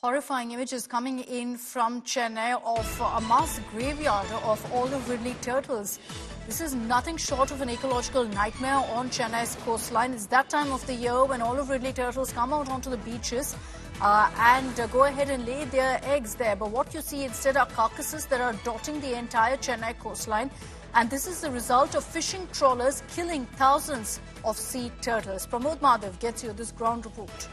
Horrifying images coming in from Chennai of a mass graveyard of olive ridley turtles. This is nothing short of an ecological nightmare on Chennai's coastline. It's that time of the year when olive ridley turtles come out onto the beaches and go ahead and lay their eggs there. But what you see instead are carcasses that are dotting the entire Chennai coastline. And this is the result of fishing trawlers killing thousands of sea turtles. Pramod Madhav gets you this ground report.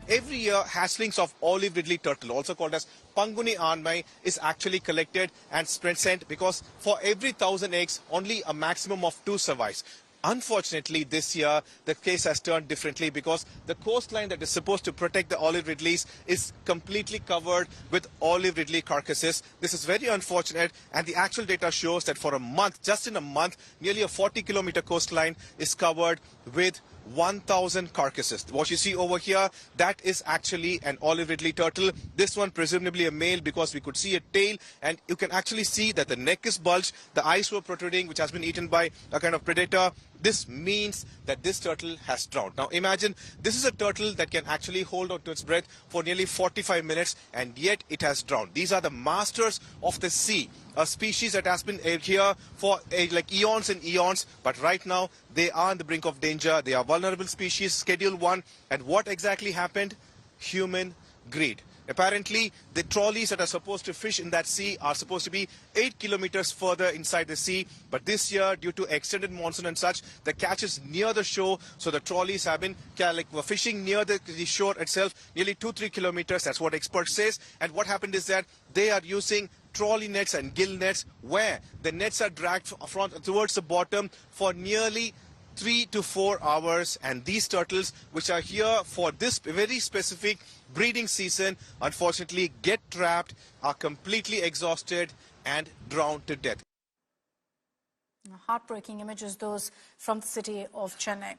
Every year, hatchlings of olive ridley turtle, also called as Panguni Anmai, is actually collected and sent because for every 1,000 eggs, only a maximum of 2 survives. Unfortunately, this year, the case has turned differently because the coastline that is supposed to protect the olive ridleys is completely covered with olive ridley carcasses. This is very unfortunate, and the actual data shows that for a month, just in a month, nearly a 40-kilometer coastline is covered with 1,000 carcasses. What you see over here, that is actually an olive ridley turtle. This one presumably a male because we could see a tail, and you can actually see that the neck is bulged, the eyes were protruding, which has been eaten by a kind of predator. This means that this turtle has drowned. Now imagine this is a turtle that can actually hold on to its breath for nearly 45 minutes, and yet it has drowned. These are the masters of the sea, a species that has been here for like eons and eons, but right now they are on the brink of danger. They are vulnerable species, Schedule 1. And what exactly happened? Human greed. Apparently, the trolleys that are supposed to fish in that sea are supposed to be 8 kilometers further inside the sea. But this year, due to extended monsoon and such, the catch is near the shore. So the trolleys have been fishing near the shore itself, nearly 2-3 kilometers. That's what experts say. And what happened is that they are using trolley nets and gill nets, where the nets are dragged towards the bottom for nearly 3 to 4 hours, and these turtles, which are here for this very specific breeding season, unfortunately get trapped, are completely exhausted and drowned to death. Heartbreaking images, those from the city of Chennai.